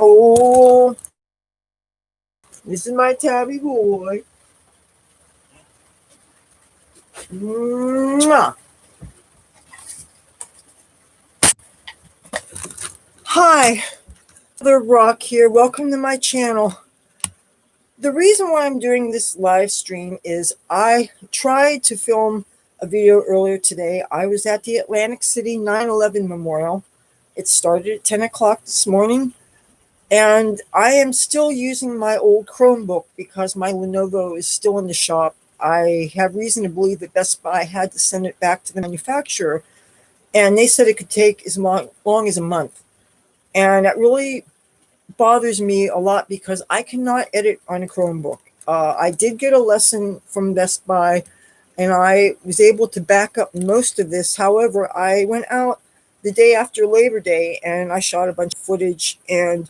Oh, this is my tabby boy. Mwah. Hi, the Rock here. Welcome to my channel. The reason why I'm doing this live stream is I tried to film a video earlier today. I was at the Atlantic City 9/11 Memorial. It started at 10 o'clock this morning, and I am still using my old Chromebook because my Lenovo is still in the shop. I have reason to believe that Best Buy had to send it back to the manufacturer, and they said it could take as long as a month. And that really bothers me a lot because I cannot edit on a Chromebook. I did get a lesson from Best Buy, and I was able to back up most of this. However, I went out the day after Labor Day and I shot a bunch of footage, and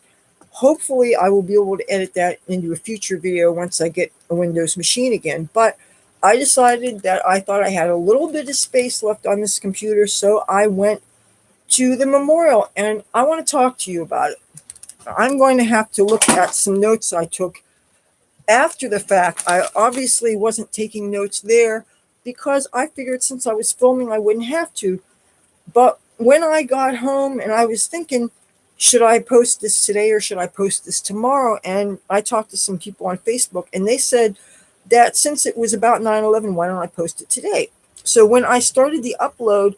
hopefully I will be able to edit that into a future video once I get a Windows machine again. But I decided that I thought I had a little bit of space left on this computer, so I went to the memorial, and I want to talk to you about it. I'm going to have to look at some notes I took after the fact. I obviously wasn't taking notes there because I figured since I was filming I wouldn't have to. But when I got home and I was thinking, should I post this today or should I post this tomorrow? And I talked to some people on Facebook, and they said that since it was about 9/11, why don't I post it today? So when I started the upload,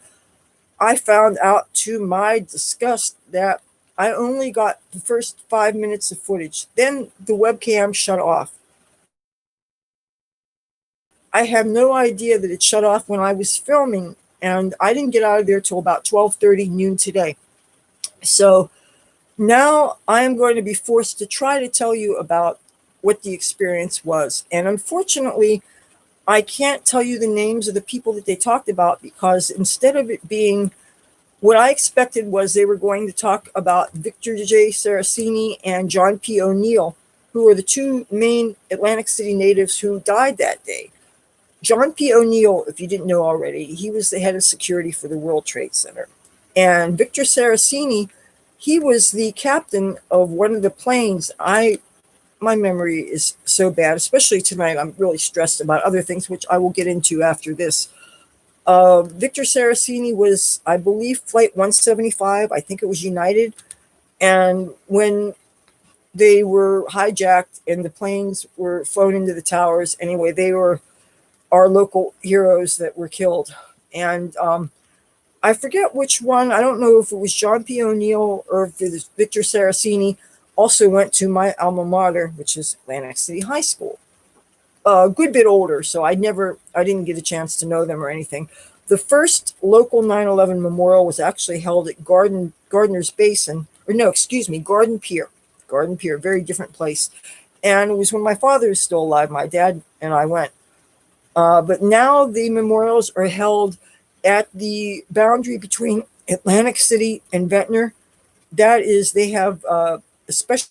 I found out to my disgust that I only got the first 5 minutes of footage. Then the webcam shut off. I have no idea that it shut off when I was filming, and I didn't get out of there till about 12:30 noon today. So now I am going to be forced to try to tell you about what the experience was. And unfortunately, I can't tell you the names of the people that they talked about because instead of it being what I expected was they were going to talk about Victor J. Saraceni and John P. O'Neill, who are the two main Atlantic City natives who died that day. John P. O'Neill, if you didn't know already, he was the head of security for the World Trade Center. And Victor Saraceni, he was the captain of one of the planes. My memory is so bad, especially tonight. I'm really stressed about other things, which I will get into after this. Victor Saraceni was, I believe, Flight 175. I think it was United. And when they were hijacked and the planes were flown into the towers, anyway, they were our local heroes that were killed. And I forget which one. I don't know if it was John P. O'Neill or if it was Victor Saraceni. Also went to my alma mater, which is Atlantic City High School. A good bit older, so I didn't get a chance to know them or anything. The first local 9/11 memorial was actually held at Gardner's Basin, or no, excuse me, Garden Pier. Garden Pier, very different place. And it was when my father was still alive. My dad and I went. But now the memorials are held at the boundary between Atlantic City and Ventnor. That is, they have a special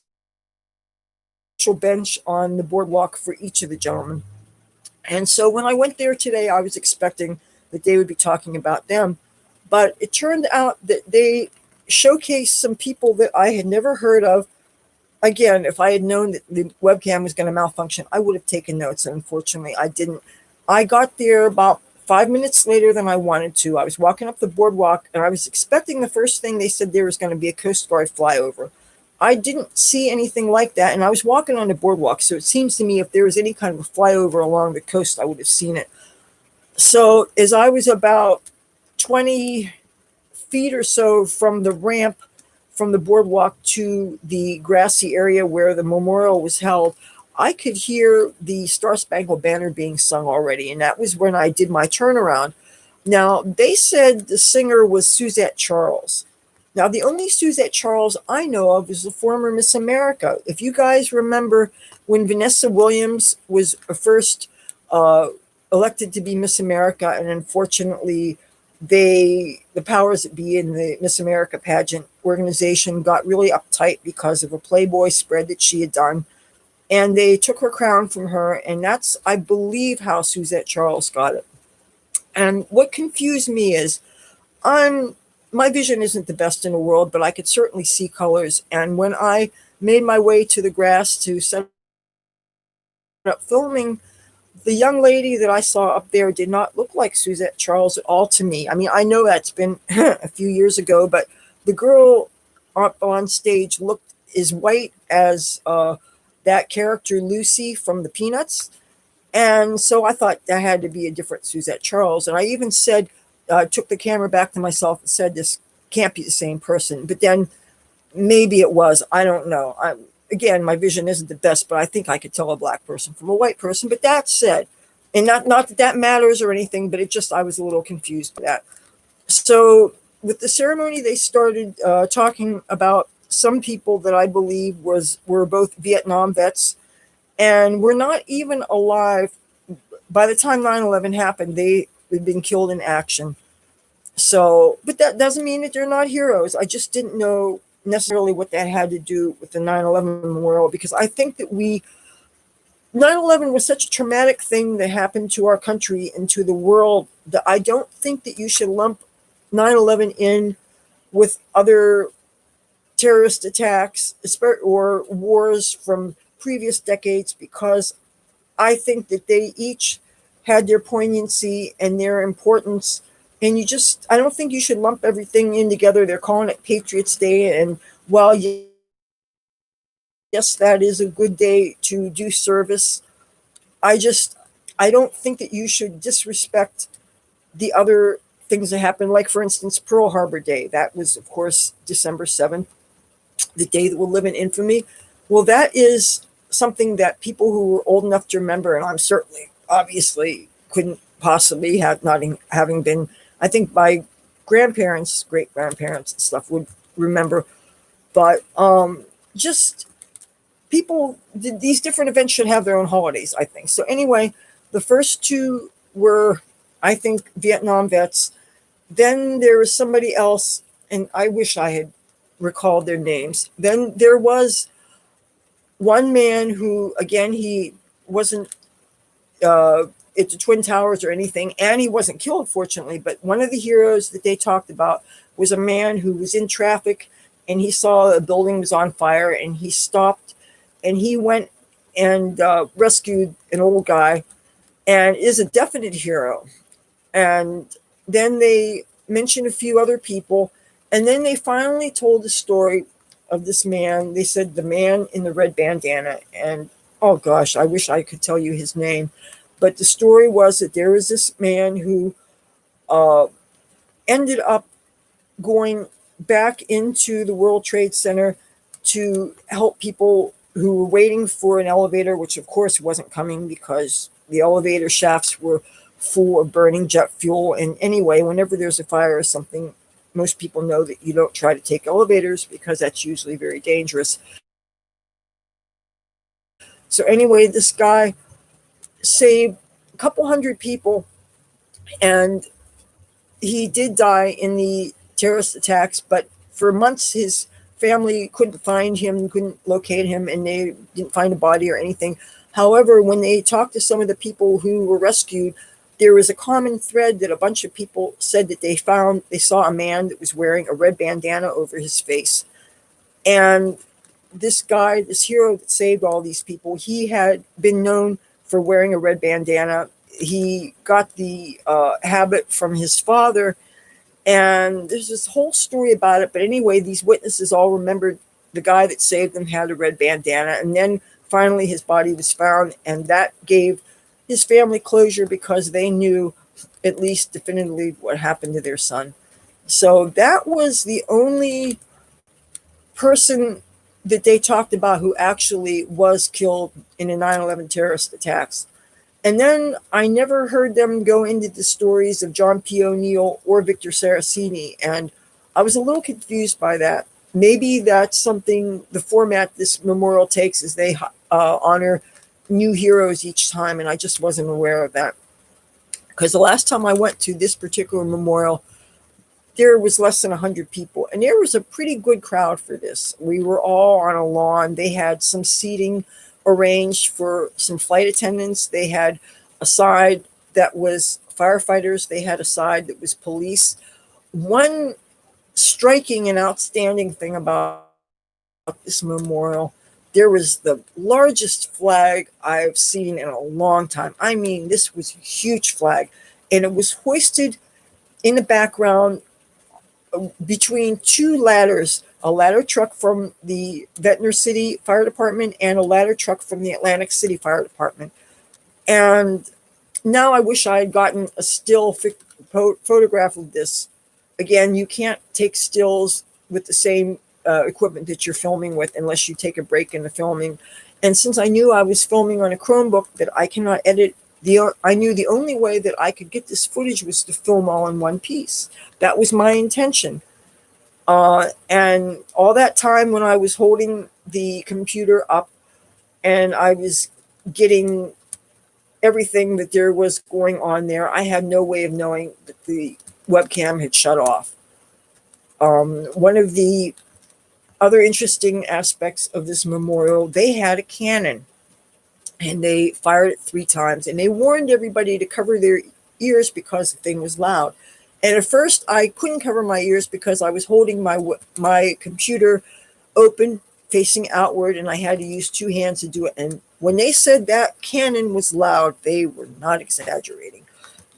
bench on the boardwalk for each of the gentlemen. And so when I went there today, I was expecting that they would be talking about them. But it turned out that they showcased some people that I had never heard of. Again, if I had known that the webcam was going to malfunction, I would have taken notes. And unfortunately, I didn't. I got there about 5 minutes later than I wanted to. I was walking up the boardwalk, and I was expecting the first thing they said there was going to be a Coast Guard flyover. I didn't see anything like that, and I was walking on the boardwalk, so it seems to me if there was any kind of a flyover along the coast, I would have seen it. So as I was about 20 feet or so from the ramp from the boardwalk to the grassy area where the memorial was held, I could hear the Star Spangled Banner being sung already, and that was when I did my turnaround. Now, they said the singer was Suzette Charles. Now, the only Suzette Charles I know of is the former Miss America. If you guys remember when Vanessa Williams was first elected to be Miss America, and unfortunately, the powers that be in the Miss America pageant organization got really uptight because of a Playboy spread that she had done. And they took her crown from her, and that's, I believe, how Suzette Charles got it. And what confused me is my vision isn't the best in the world, but I could certainly see colors. And when I made my way to the grass to set up filming, the young lady that I saw up there did not look like Suzette Charles at all to me. I mean, I know that's been a few years ago, but the girl up on stage looked as white as that character Lucy from the Peanuts. And so I thought that had to be a different Suzette Charles. And I even said, took the camera back to myself and said, this can't be the same person. But then maybe it was. I don't know. Again, my vision isn't the best, but I think I could tell a black person from a white person. But that said, and not that that matters or anything, but it just, I was a little confused by that. So with the ceremony, they started talking about some people that I believe were both Vietnam vets and were not even alive by the time 9/11 happened. They had been killed in action. So, but that doesn't mean that they're not heroes. I just didn't know necessarily what that had to do with the 9/11 memorial, because I think that 9/11 was such a traumatic thing that happened to our country and to the world that I don't think that you should lump 9/11 in with other terrorist attacks or wars from previous decades, because I think that they each had their poignancy and their importance. And I don't think you should lump everything in together. They're calling it Patriots Day. And while, yes, that is a good day to do service, I just, I don't think that you should disrespect the other things that happened. Like, for instance, Pearl Harbor Day. That was, of course, December 7th, the day that will live in infamy. Well, that is something that people who were old enough to remember, and I'm certainly, obviously, couldn't possibly have, not having been, I think my grandparents, great grandparents and stuff would remember. But just people, these different events should have their own holidays, I think. So anyway, the first two were, I think, Vietnam vets. Then there was somebody else, and I wish I had recalled their names. Then there was one man who, again, he wasn't at the Twin Towers or anything, and he wasn't killed, fortunately. But one of the heroes that they talked about was a man who was in traffic, and he saw a building was on fire, and he stopped, and he went and rescued an old guy, and is a definite hero. And then they mentioned a few other people, and then they finally told the story of this man. They said the man in the red bandana, and oh gosh, I wish I could tell you his name. But the story was that there was this man who uh, ended up going back into the World Trade Center to help people who were waiting for an elevator, which of course wasn't coming because the elevator shafts were full of burning jet fuel. And anyway, whenever there's a fire or something, most people know that you don't try to take elevators because that's usually very dangerous. So anyway, this guy saved a couple hundred people, and he did die in the terrorist attacks, but for months his family couldn't find him, couldn't locate him, and they didn't find a body or anything. However, when they talked to some of the people who were rescued, there was a common thread that a bunch of people said that they saw a man that was wearing a red bandana over his face. And this guy, this hero that saved all these people, he had been known for wearing a red bandana. He got the habit from his father, and there's this whole story about it. But anyway, these witnesses all remembered the guy that saved them had a red bandana. And then finally his body was found, and that gave his family closure because they knew at least definitively what happened to their son. So that was the only person that they talked about who actually was killed in the 9/11 terrorist attacks. And then I never heard them go into the stories of John P. O'Neill or Victor Saraceni, and I was a little confused by that. Maybe that's something, the format this memorial takes is they honor new heroes each time, and I just wasn't aware of that. Because the last time I went to this particular memorial, there was less than 100 people, and there was a pretty good crowd for this. We were all on a lawn. They had some seating arranged for some flight attendants. They had a side that was firefighters. They had a side that was police. One striking and outstanding thing about this memorial, there was the largest flag I've seen in a long time. I mean, this was a huge flag, and it was hoisted in the background between two ladders, a ladder truck from the Ventnor City Fire Department and a ladder truck from the Atlantic City Fire Department. And now I wish I had gotten a photograph of this. Again, you can't take stills with the same equipment that you're filming with unless you take a break in the filming. And since I knew I was filming on a Chromebook that I cannot edit, I knew the only way that I could get this footage was to film all in one piece. That was my intention. And all that time when I was holding the computer up and I was getting everything that there was going on there, I had no way of knowing that the webcam had shut off. One of the other interesting aspects of this memorial, they had a cannon and they fired it 3 times, and they warned everybody to cover their ears because the thing was loud. And at first I couldn't cover my ears because I was holding my computer open facing outward, and I had to use 2 hands to do it. And when they said that cannon was loud, they were not exaggerating.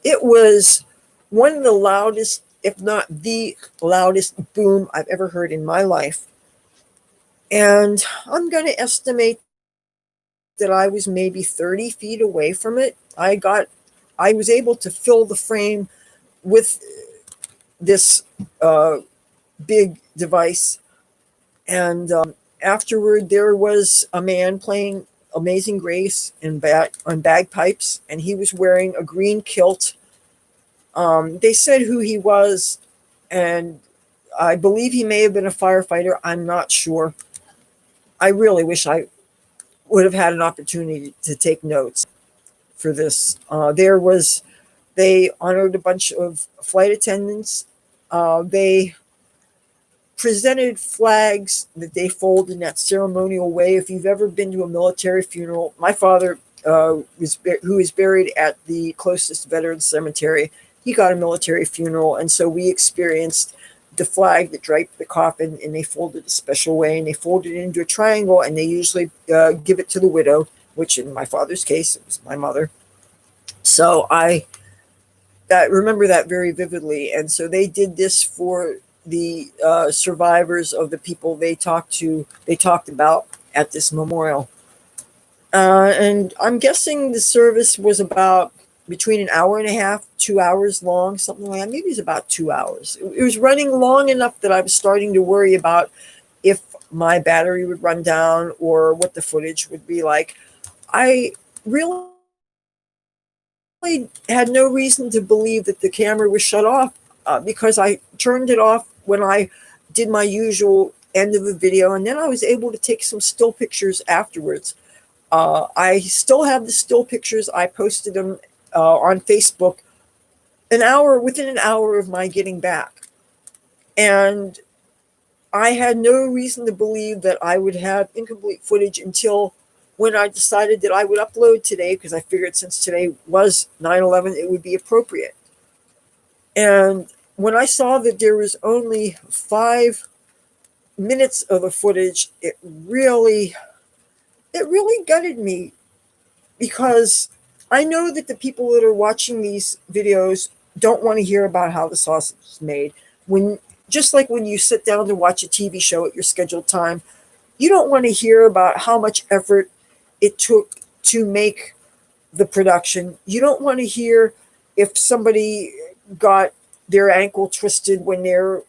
It was one of the loudest, if not the loudest boom I've ever heard in my life. And I'm going to estimate that I was maybe 30 feet away from it. I was able to fill the frame with this big device. And afterward, there was a man playing Amazing Grace on bagpipes, and he was wearing a green kilt. They said who he was, and I believe he may have been a firefighter. I'm not sure. I really wish I would have had an opportunity to take notes for this. They honored a bunch of flight attendants. They presented flags that they fold in that ceremonial way. If you've ever been to a military funeral, my father, who is buried at the closest veteran cemetery, he got a military funeral, and so we experienced the flag that draped the coffin, and they folded it a special way, and they folded it into a triangle, and they usually give it to the widow, which in my father's case, it was my mother. So I remember that very vividly. And so they did this for the survivors of the people they talked about at this memorial. And I'm guessing the service was about between an hour and a half, 2 hours long, something like that. Maybe it was about 2 hours. It was running long enough that I was starting to worry about if my battery would run down or what the footage would be like. I really had no reason to believe that the camera was shut off because I turned it off when I did my usual end of the video, and then I was able to take some still pictures afterwards. I still have the still pictures. I posted them on Facebook within an hour of my getting back. And I had no reason to believe that I would have incomplete footage until when I decided that I would upload today, because I figured since today was 9/11, it would be appropriate. And when I saw that there was only 5 minutes of the footage, it really gutted me, because I know that the people that are watching these videos don't want to hear about how the sausage is made. Just like when you sit down to watch a TV show at your scheduled time, you don't want to hear about how much effort it took to make the production. You don't want to hear if somebody got their ankle twisted when they're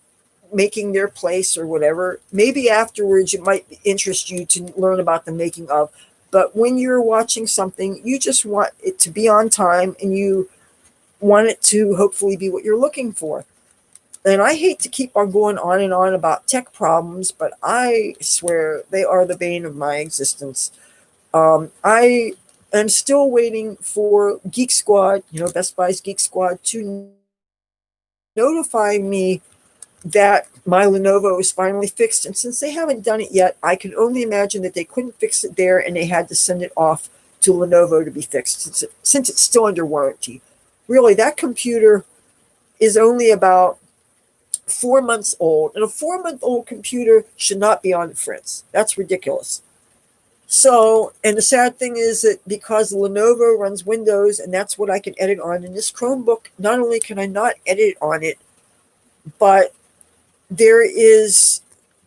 making their place or whatever. Maybe afterwards it might interest you to learn about the making of. But when you're watching something, you just want it to be on time, and you want it to hopefully be what you're looking for. And I hate to keep on going on and on about tech problems, but I swear they are the bane of my existence. I am still waiting for Geek Squad, Best Buy's Geek Squad, to notify me that my Lenovo is finally fixed. And since they haven't done it yet, I can only imagine that they couldn't fix it there and they had to send it off to Lenovo to be fixed since it's still under warranty. Really, that computer is only about 4 months old, and a 4-month-old computer should not be on the fritz. That's ridiculous. So, and the sad thing is that because Lenovo runs Windows and that's what I can edit on in this Chromebook, not only can I not edit on it, but there is,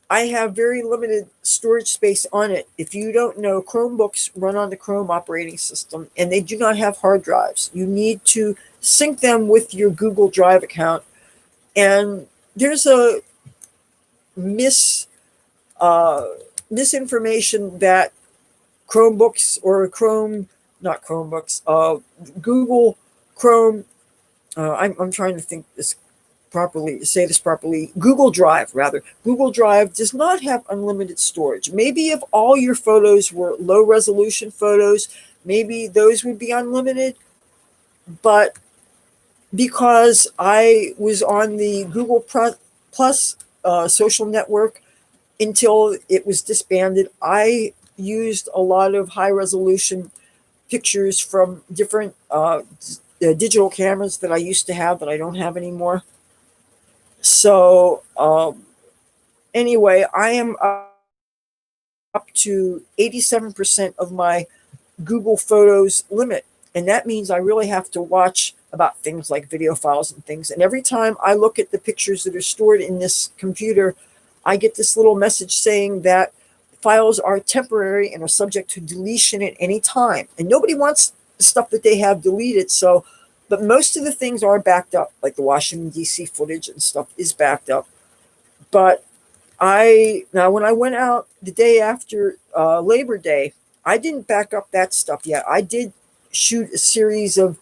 I have very limited storage space on it. If you don't know, Chromebooks run on the Chrome operating system and they do not have hard drives. You need to sync them with your Google Drive account. And there's a mis uh, misinformation that Chromebooks or Chrome, not Chromebooks, Google Chrome. I'm trying to think this properly, say this properly. Google Drive, rather. Google Drive does not have unlimited storage. Maybe if all your photos were low resolution photos, maybe those would be unlimited. But because I was on the Google Plus social network until it was disbanded, I used a lot of high resolution pictures from different digital cameras that I used to have that I don't have anymore. So, anyway, I am up to 87% of my Google Photos limit. And that means I really have to watch about things like video files and things. And every time I look at the pictures that are stored in this computer, I get this little message saying that files are temporary and are subject to deletion at any time. And nobody wants the stuff that they have deleted. So, but most of the things are backed up, like the Washington, D.C. footage and stuff is backed up. But now when I went out the day after Labor Day, I didn't back up that stuff yet. I did shoot a series of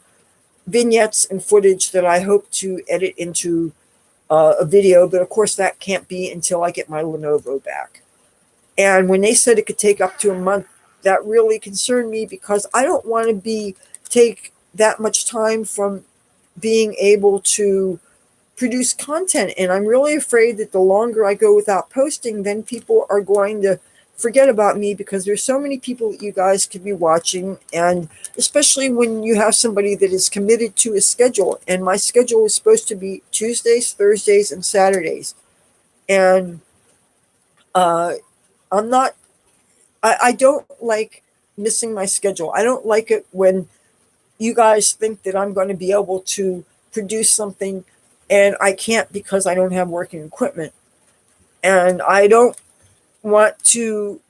vignettes and footage that I hope to edit into a video, but of course that can't be until I get my Lenovo back. And when they said it could take up to a month, that really concerned me because I don't want to take that much time from being able to produce content. And I'm really afraid that the longer I go without posting, then people are going to forget about me because there's so many people that you guys could be watching. And especially when you have somebody that is committed to a schedule. And my schedule is supposed to be Tuesdays, Thursdays, and Saturdays. And I'm not, I don't like missing my schedule. I don't like it when you guys think that I'm going to be able to produce something and I can't because I don't have working equipment. And I don't want to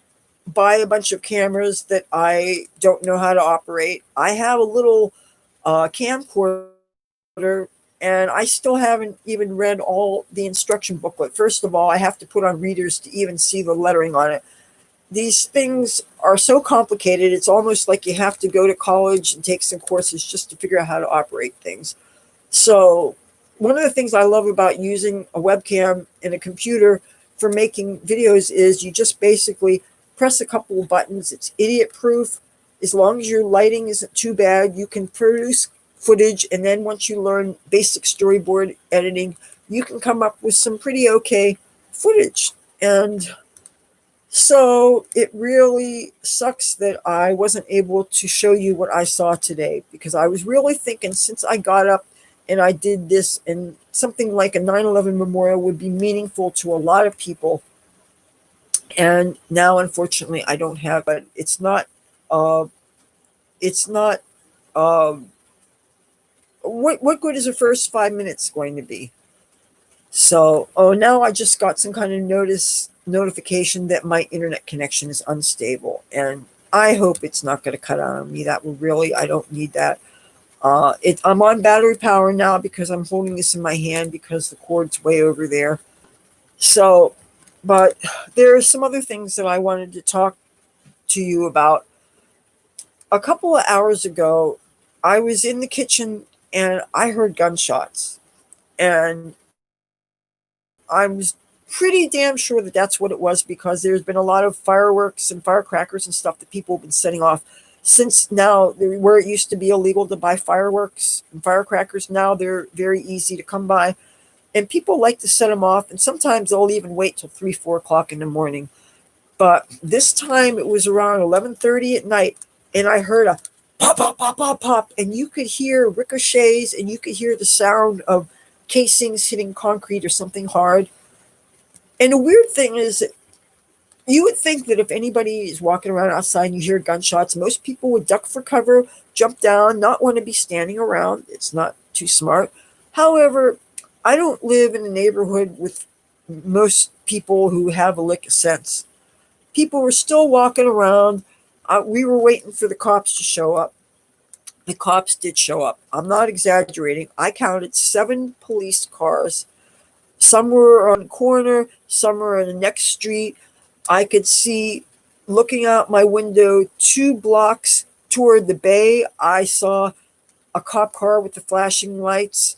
buy a bunch of cameras that I don't know how to operate. I have a little camcorder and I still haven't even read all the instruction booklet. First of all, I have to put on readers to even see the lettering on it. These things are so complicated, it's almost like you have to go to college and take some courses just to figure out how to operate things. So, one of the things I love about using a webcam and a computer for making videos is you just basically press a couple of buttons. It's idiot proof. As long as your lighting isn't too bad, you can produce footage. And then once you learn basic storyboard editing, you can come up with some pretty okay footage. And so it really sucks that I wasn't able to show you what I saw today because I was really thinking since I got up and I did this and something like a 9/11 memorial would be meaningful to a lot of people. And now, unfortunately, I don't have, but it's not, um, what good is the first 5 minutes going to be? So, oh, now I just got some kind of notification that my internet connection is unstable. And I hope it's not going to cut out on me. That would really, I don't need that. I'm on battery power now because I'm holding this in my hand because the cord's way over there. So, but there are some other things that I wanted to talk to you about. A couple of hours ago, I was in the kitchen and I heard gunshots. And I was pretty damn sure that that's what it was because there's been a lot of fireworks and firecrackers and stuff that people have been setting off since now where it used to be illegal to buy fireworks and firecrackers. Now they're very easy to come by and people like to set them off. And sometimes they'll even wait till 3, 4 o'clock in the morning. But this time it was around 11:30 at night and I heard a pop, pop, pop, pop, pop. And you could hear ricochets and you could hear the sound of casings hitting concrete or something hard. And the weird thing is that you would think that if anybody is walking around outside and you hear gunshots, most people would duck for cover, jump down, not want to be standing around. It's not too smart. However, I don't live in a neighborhood with most people who have a lick of sense. People were still walking around. We were waiting for the cops to show up. The cops did show up. I'm not exaggerating. I counted 7 police cars. Some were on the corner, some were on the next street. I could see, looking out my window, 2 blocks toward the bay, I saw a cop car with the flashing lights.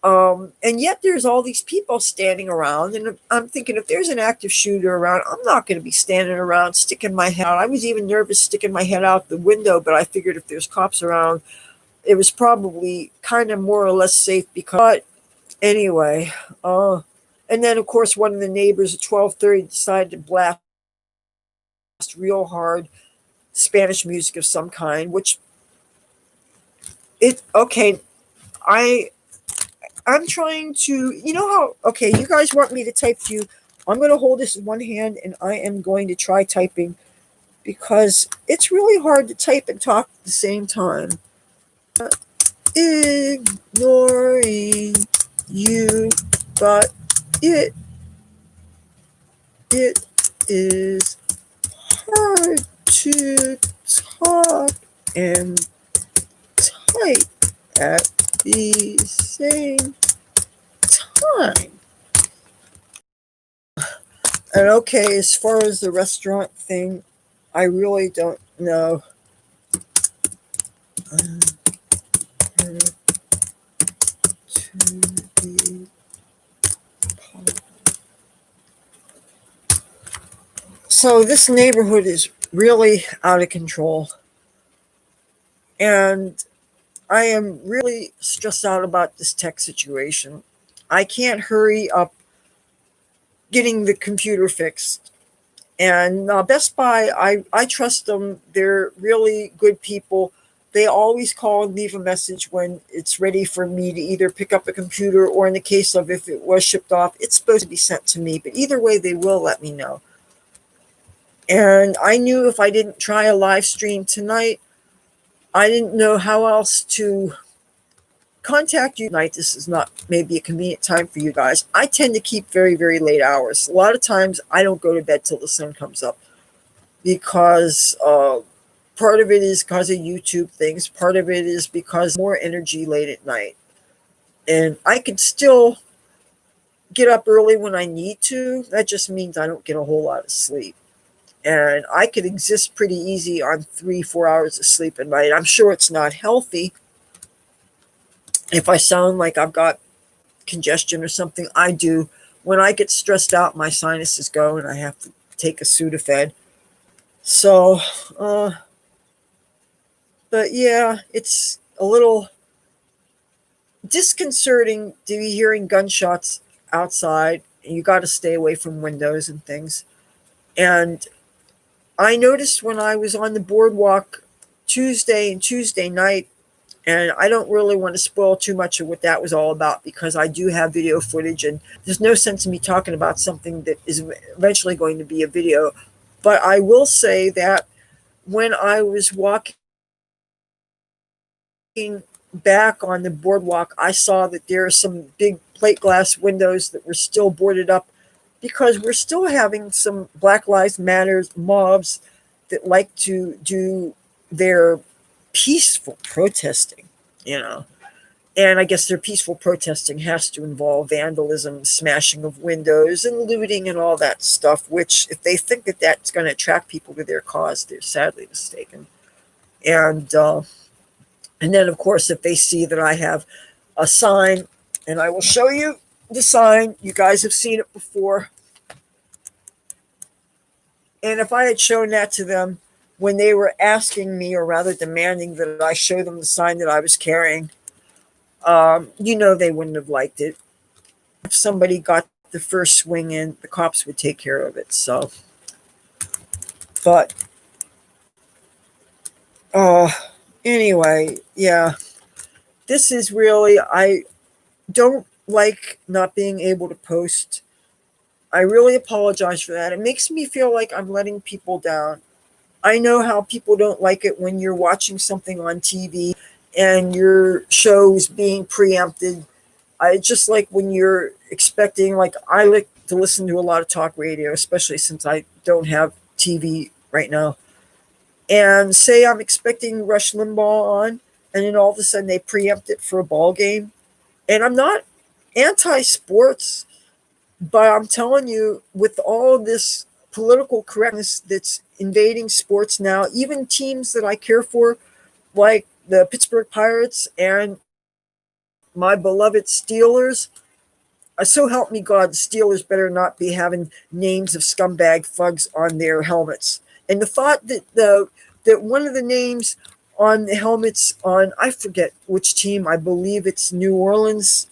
And yet there's all these people standing around. And I'm thinking, if there's an active shooter around, I'm not going to be standing around sticking my head out. I was even nervous sticking my head out the window, but I figured if there's cops around, it was probably kind of more or less safe. Because anyway, and then of course one of the neighbors at 12:30 decided to blast real hard Spanish music of some kind, which it okay. I'm trying to, how, okay, you guys want me to type to you. I'm going to hold this in one hand and I am going to try typing because it's really hard to type and talk at the same time. Ignoring you, but it is hard to talk and type at the same time. And okay, as far as the restaurant thing, I really don't know. So this neighborhood is really out of control. And I am really stressed out about this tech situation. I can't hurry up getting the computer fixed. And Best Buy, I trust them. They're really good people. They always call and leave a message when it's ready for me to either pick up a computer, or in the case of if it was shipped off, it's supposed to be sent to me. But either way, they will let me know. And I knew if I didn't try a live stream tonight, I didn't know how else to contact you tonight. This is not maybe a convenient time for you guys. I tend to keep very, very late hours. A lot of times I don't go to bed till the sun comes up because part of it is because of YouTube things. Part of it is because more energy late at night. And I can still get up early when I need to. That just means I don't get a whole lot of sleep. And I could exist pretty easy on 3-4 hours of sleep a night. I'm sure it's not healthy. If I sound like I've got congestion or something, I do. When I get stressed out, my sinuses go and I have to take a Sudafed. So, but yeah, it's a little disconcerting to be hearing gunshots outside. You got to stay away from windows and things. And I noticed when I was on the boardwalk Tuesday and Tuesday night, and I don't really want to spoil too much of what that was all about because I do have video footage and there's no sense in me talking about something that is eventually going to be a video. But I will say that when I was walking back on the boardwalk, I saw that there are some big plate glass windows that were still boarded up because we're still having some Black Lives Matter mobs that like to do their peaceful protesting, And I guess their peaceful protesting has to involve vandalism, smashing of windows, and looting and all that stuff, which if they think that that's going to attract people to their cause, they're sadly mistaken. And then, of course, if they see that I have a sign, and I will show you the sign. You guys have seen it before. And if I had shown that to them when they were asking me, or rather demanding that I show them the sign that I was carrying, they wouldn't have liked it. If somebody got the first swing in, the cops would take care of it. So, but anyway, yeah, this is really, I don't like not being able to post. I really apologize for that. It makes me feel like I'm letting people down. I know how people don't like it when you're watching something on TV and your show is being preempted. I just like when you're expecting, like, I like to listen to a lot of talk radio, especially since I don't have TV right now. And say I'm expecting Rush Limbaugh on, and then all of a sudden they preempt it for a ball game. And I'm not anti sports, but I'm telling you, with all this political correctness that's invading sports now, even teams that I care for, like the Pittsburgh Pirates and my beloved Steelers, so help me God, the Steelers better not be having names of scumbag thugs on their helmets. And the thought that that one of the names on the helmets on, I forget which team, I believe it's New Orleans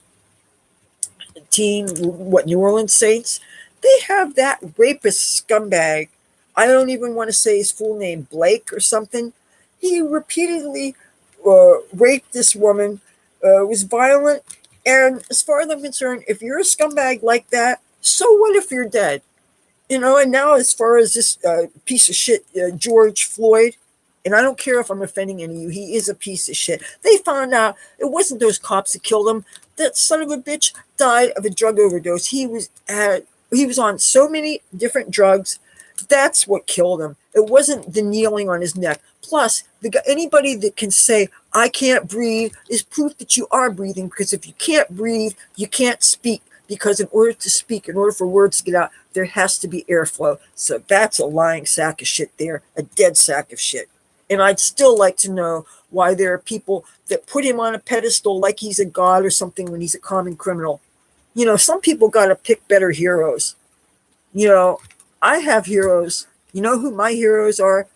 team, what, New Orleans Saints, they have that rapist scumbag. I don't even want to say his full name, Blake or something. He repeatedly raped this woman, was violent. And as far as I'm concerned, if you're a scumbag like that, so what if you're dead? You know, and now as far as this piece of shit, George Floyd, and I don't care if I'm offending any of you, he is a piece of shit. They found out it wasn't those cops that killed him. That son of a bitch died of a drug overdose. He was on so many different drugs. That's what killed him. It wasn't the kneeling on his neck. Plus, anybody that can say I can't breathe is proof that you are breathing. Because if you can't breathe, you can't speak. Because in order to speak, in order for words to get out, there has to be airflow. So that's a lying sack of shit there, a dead sack of shit. And I'd still like to know why there are people that put him on a pedestal like he's a god or something when he's a common criminal. You know, some people got to pick better heroes. You know, I have heroes. You know who my heroes are?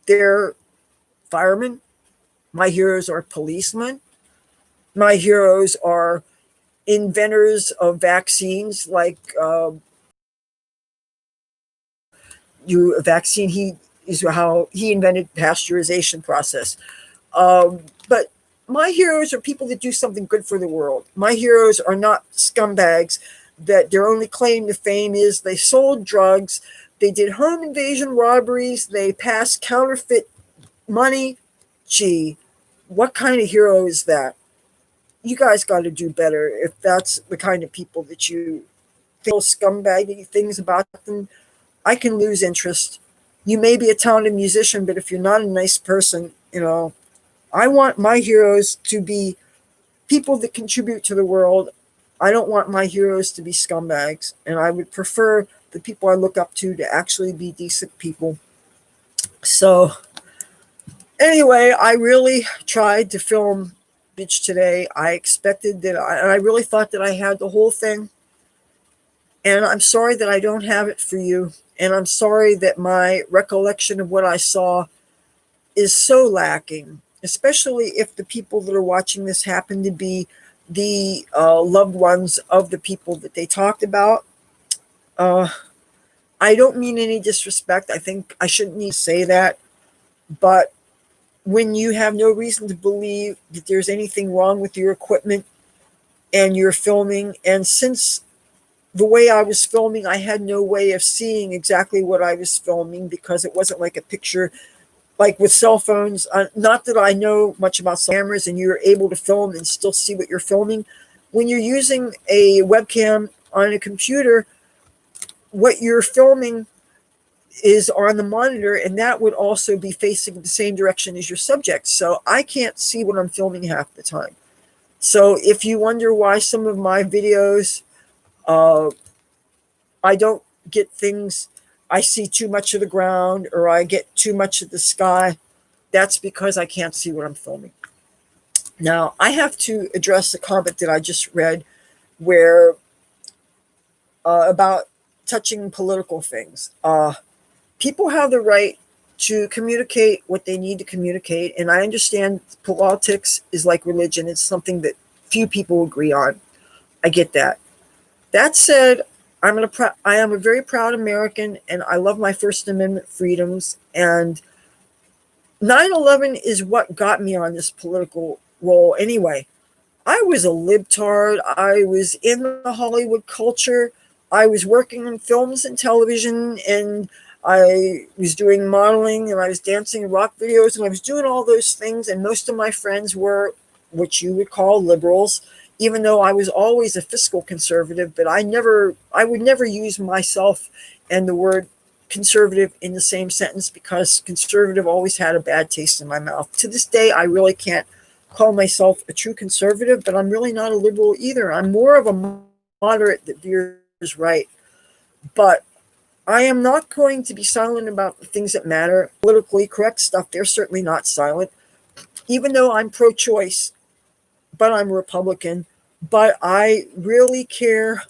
They're firemen. My heroes are policemen. My heroes are inventors of vaccines, like vaccine. He is how he invented pasteurization process. But my heroes are people that do something good for the world. My heroes are not scumbags that their only claim to fame is they sold drugs, they did home invasion robberies, they passed counterfeit money. Gee, what kind of hero is that? You guys got to do better if that's the kind of people that you feel scumbaggy things about them. I can lose interest. You may be a talented musician, but if you're not a nice person, you know, I want my heroes to be people that contribute to the world. I don't want my heroes to be scumbags, and I would prefer the people I look up to actually be decent people. So, anyway, I really tried to film Bitch today. I expected that, I really thought that I had the whole thing. And I'm sorry that I don't have it for you. And I'm sorry that my recollection of what I saw is so lacking, especially if the people that are watching this happen to be the loved ones of the people that they talked about. I don't mean any disrespect. I think I shouldn't need to say that. But when you have no reason to believe that there's anything wrong with your equipment and you're filming, and since the way I was filming, I had no way of seeing exactly what I was filming because it wasn't like a picture, like with cell phones. Not that I know much about cameras and you're able to film and still see what you're filming. When you're using a webcam on a computer, what you're filming is on the monitor, and that would also be facing the same direction as your subject. So I can't see what I'm filming half the time. So if you wonder why some of my videos, I don't get things, I see too much of the ground or I get too much of the sky, that's because I can't see what I'm filming. Now, I have to address the comment that I just read where about touching political things. People have the right to communicate what they need to communicate, and I understand politics is like religion. It's something that few people agree on. I get that. That said, I am a very proud American, and I love my First Amendment freedoms. And 9/11 is what got me on this political role anyway. I was a libtard. I was in the Hollywood culture. I was working in films and television, and I was doing modeling, and I was dancing in rock videos, and I was doing all those things. And most of my friends were what you would call liberals, even though I was always a fiscal conservative. But I would never use myself and the word conservative in the same sentence because conservative always had a bad taste in my mouth. To this day, I really can't call myself a true conservative, but I'm really not a liberal either. I'm more of a moderate that veers right. But I am not going to be silent about the things that matter. Politically correct stuff, they're certainly not silent. Even though I'm pro choice, but I'm a Republican, but I really care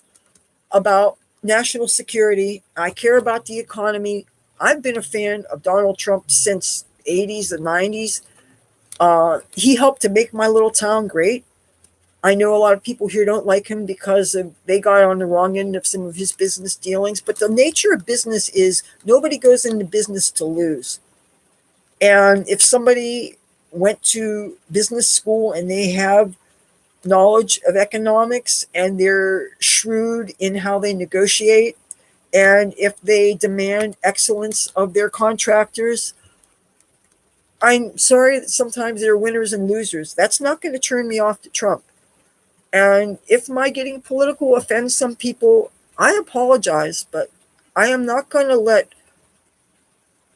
about national security. I care about the economy. I've been a fan of Donald Trump since the 80s and 90s. He helped to make my little town great. I know a lot of people here don't like him because they got on the wrong end of some of his business dealings. But the nature of business is nobody goes into business to lose. And if somebody went to business school and they have knowledge of economics and they're shrewd in how they negotiate, and if they demand excellence of their contractors, I'm sorry that sometimes there are winners and losers. That's not going to turn me off to Trump. And if my getting political offends some people, I apologize, but I am not going to let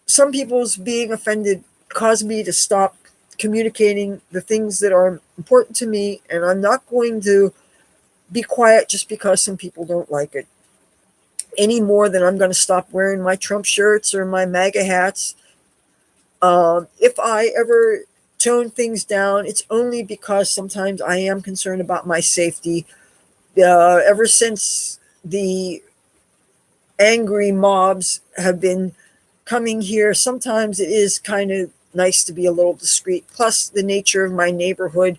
some people's being offended cause me to stop communicating the things that are important to me. And I'm not going to be quiet just because some people don't like it any more than I'm going to stop wearing my Trump shirts or my MAGA hats. If I ever tone things down, it's only because sometimes I am concerned about my safety. Ever since the angry mobs have been coming here, sometimes it is kind of nice to be a little discreet. Plus, the nature of my neighborhood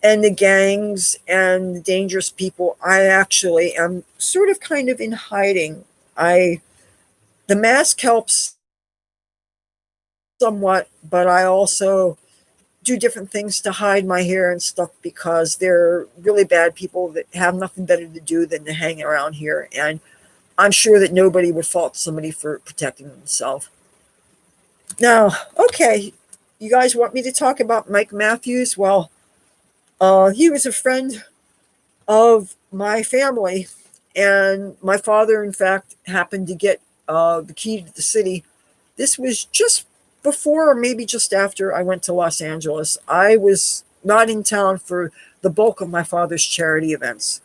and the gangs and the dangerous people, I actually am sort of kind of in hiding. The mask helps somewhat, but I also do different things to hide my hair and stuff because they're really bad people that have nothing better to do than to hang around here. And I'm sure that nobody would fault somebody for protecting themselves. Now, okay, you guys want me to talk about Mike Matthews? Well, he was a friend of my family, and my father, in fact, happened to get the key to the city. This was just before or maybe just after I went to Los Angeles. I was not in town for the bulk of my father's charity events.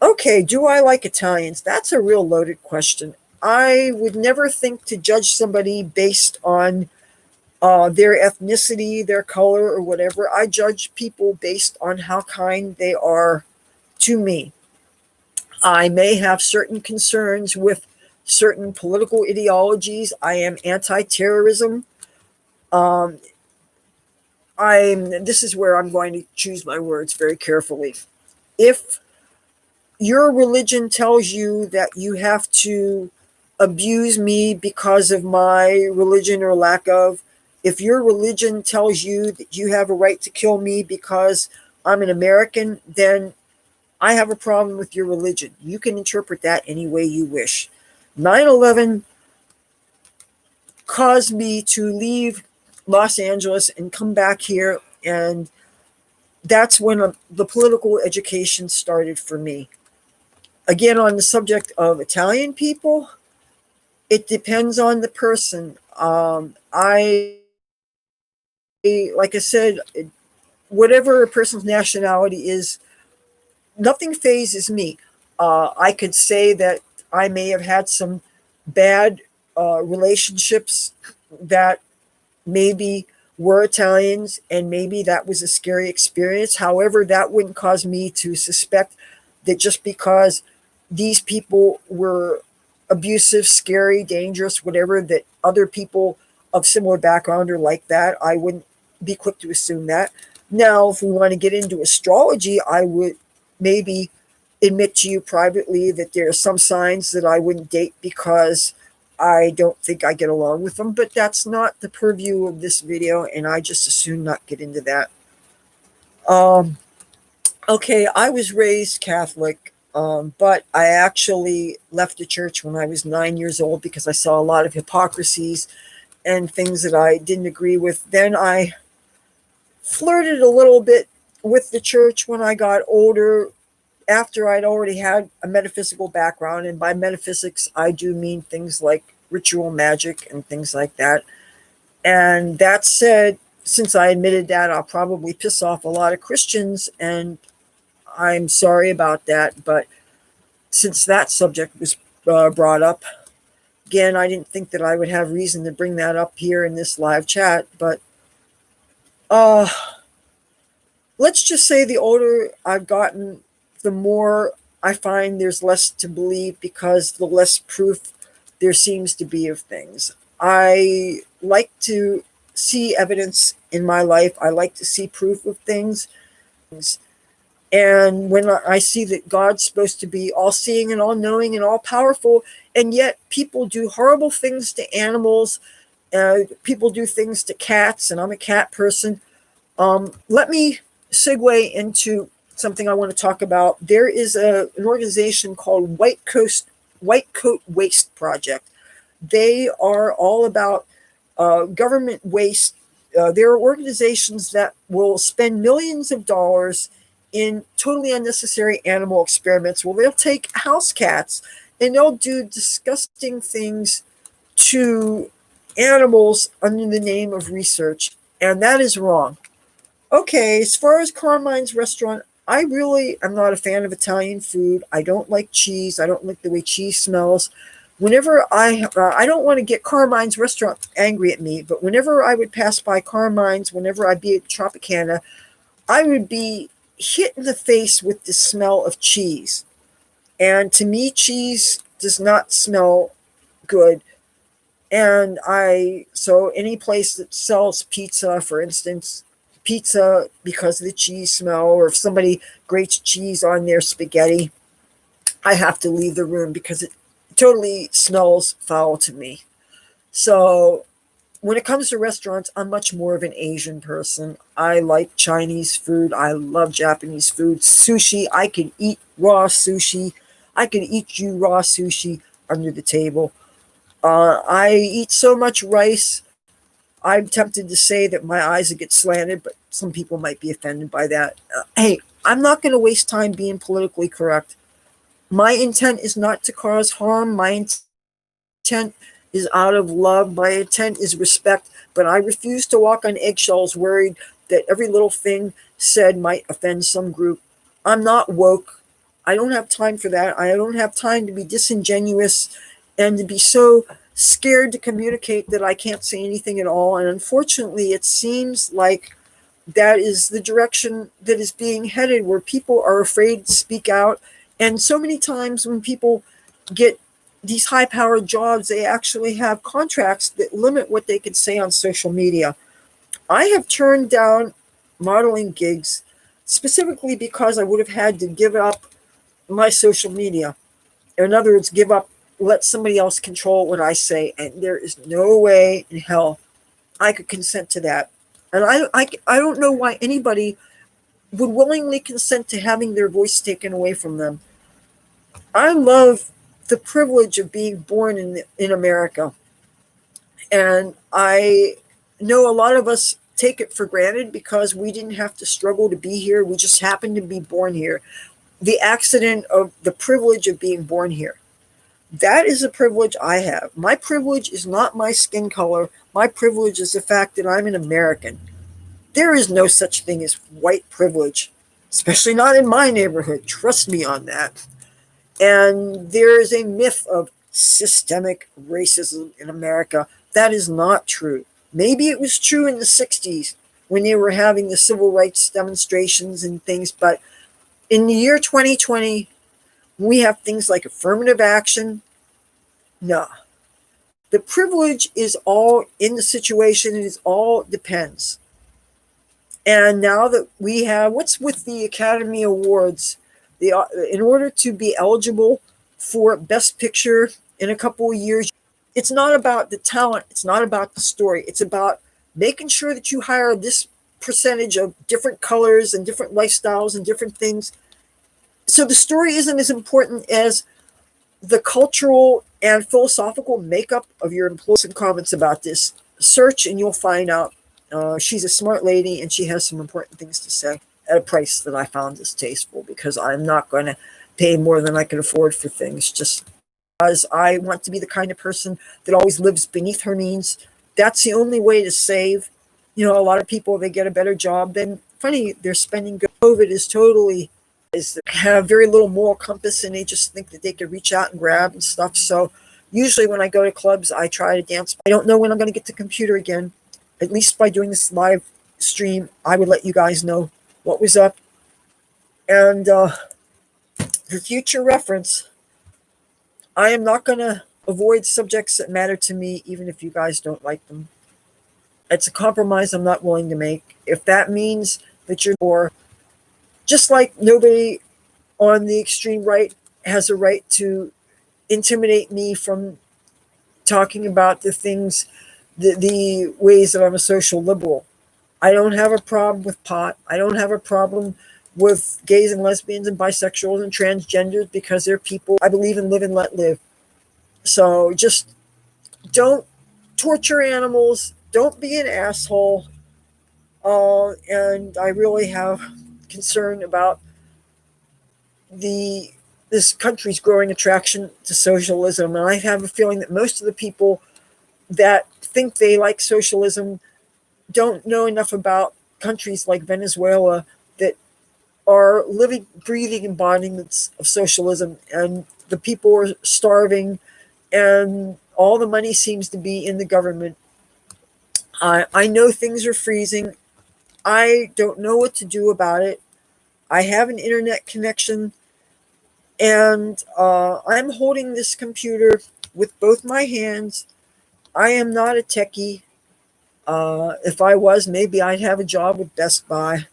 Okay, do I like Italians? That's a real loaded question. I would never think to judge somebody based on their ethnicity, their color, or whatever. I judge people based on how kind they are to me. I may have certain concerns with certain political ideologies. I am anti-terrorism. Um, This is where I'm going to choose my words very carefully. If your religion tells you that you have to abuse me because of my religion or lack of, if your religion tells you that you have a right to kill me because I'm an American, then I have a problem with your religion. You can interpret that any way you wish. 9/11 caused me to leave Los Angeles and come back here, and that's when the political education started for me. Again, on the subject of Italian people, it depends on the person. Like I said, whatever a person's nationality is, nothing phases me. I could say that I may have had some bad relationships that maybe were Italians, and maybe that was a scary experience. However, that wouldn't cause me to suspect that just because these people were abusive, scary, dangerous, whatever, that other people of similar background are like that. I wouldn't be quick to assume that. Now, if we want to get into astrology, I would maybe admit to you privately that there are some signs that I wouldn't date because I don't think I get along with them, but that's not the purview of this video, and I just assume not get into that. Okay, I was raised Catholic, but I actually left the church when I was 9 years old because I saw a lot of hypocrisies and things that I didn't agree with. Then I flirted a little bit with the church when I got older, after I'd already had a metaphysical background. And by metaphysics, I do mean things like ritual magic and things like that. And that said, since I admitted that, I'll probably piss off a lot of Christians, and I'm sorry about that. But since that subject was brought up, again, I didn't think that I would have reason to bring that up here in this live chat. But uh, let's just say the older I've gotten, the more I find there's less to believe because the less proof there seems to be of things. I like to see evidence in my life, I like to see proof of things. And when I see that God's supposed to be all seeing and all knowing and all powerful, and yet people do horrible things to animals, people do things to cats, and I'm a cat person. Let me segue into something I want to talk about. There is an organization called White Coat Waste Project. They are all about government waste. There are organizations that will spend millions of dollars in totally unnecessary animal experiments. Well, they'll take house cats and they'll do disgusting things to animals under the name of research, and that is wrong. Okay, as far as Carmine's restaurant, I really am not a fan of Italian food. I don't like cheese. I don't like the way cheese smells. Whenever I don't want to get Carmine's restaurant angry at me, but whenever I would pass by Carmine's, whenever I'd be at Tropicana, I would be hit in the face with the smell of cheese. And to me, cheese does not smell good. And so any place that sells pizza, for instance, pizza because of the cheese smell, or if somebody grates cheese on their spaghetti, I have to leave the room because it totally smells foul to me. So when it comes to restaurants, I'm much more of an Asian person. I like Chinese food. I love Japanese food. Sushi, I can eat raw sushi. I can eat you raw sushi under the table. I eat so much rice. I'm tempted to say that my eyes get slanted, but some people might be offended by that. Hey, I'm not going to waste time being politically correct. My intent is not to cause harm. My intent is out of love. My intent is respect. But I refuse to walk on eggshells worried that every little thing said might offend some group. I'm not woke. I don't have time for that. I don't have time to be disingenuous and to be so scared to communicate that I can't say anything at all. And unfortunately, it seems like that is the direction that is being headed, where people are afraid to speak out. And so many times when people get these high powered jobs, they actually have contracts that limit what they can say on social media. I have turned down modeling gigs specifically because I would have had to give up my social media. In other words, give up, let somebody else control what I say. And there is no way in hell I could consent to that. And I don't know why anybody would willingly consent to having their voice taken away from them. I love the privilege of being born in America. And I know a lot of us take it for granted because we didn't have to struggle to be here. We just happened to be born here. The accident of the privilege of being born here. That is a privilege I have. My privilege is not my skin color. My privilege is the fact that I'm an American. There is no such thing as white privilege, especially not in my neighborhood. Trust me on that. And there is a myth of systemic racism in America. That is not true. Maybe it was true in the 60s when they were having the civil rights demonstrations and things, but in the year 2020, we have things like affirmative action. No. The privilege is all in the situation, it is all depends. And now that we have, what's with the Academy Awards? In order to be eligible for Best Picture in a couple of years, it's not about the talent, it's not about the story, it's about making sure that you hire this percentage of different colors and different lifestyles and different things. So the story isn't as important as the cultural and philosophical makeup of your employees. And comments about this, search and you'll find out. She's a smart lady and she has some important things to say at a price that I found distasteful, because I'm not going to pay more than I can afford for things just because I want to be the kind of person that always lives beneath her means. That's the only way to save. You know, a lot of people, they get a better job, then funny, they're spending good. COVID is totally is have very little moral compass, and they just think that they could reach out and grab and stuff. So usually when I go to clubs, I try to dance. I don't know when I'm going to get the computer again. At least by doing this live stream, I would let you guys know what was up. And for future reference, I am not going to avoid subjects that matter to me, even if you guys don't like them. It's a compromise I'm not willing to make. If that means that you're poor, just like nobody on the extreme right has a right to intimidate me from talking about the things, the ways that I'm a social liberal. I don't have a problem with pot. I don't have a problem with gays and lesbians and bisexuals and transgenders, because they're people. I believe in live and let live. So just don't torture animals. Don't be an asshole. And I really have concern about this country's growing attraction to socialism. And I have a feeling that most of the people that think they like socialism don't know enough about countries like Venezuela that are living, breathing embodiments of socialism, and the people are starving, and all the money seems to be in the government. I know things are freezing. I don't know what to do about it. I have an internet connection, and I'm holding this computer with both my hands. I am not a techie. If I was, maybe I'd have a job with Best Buy.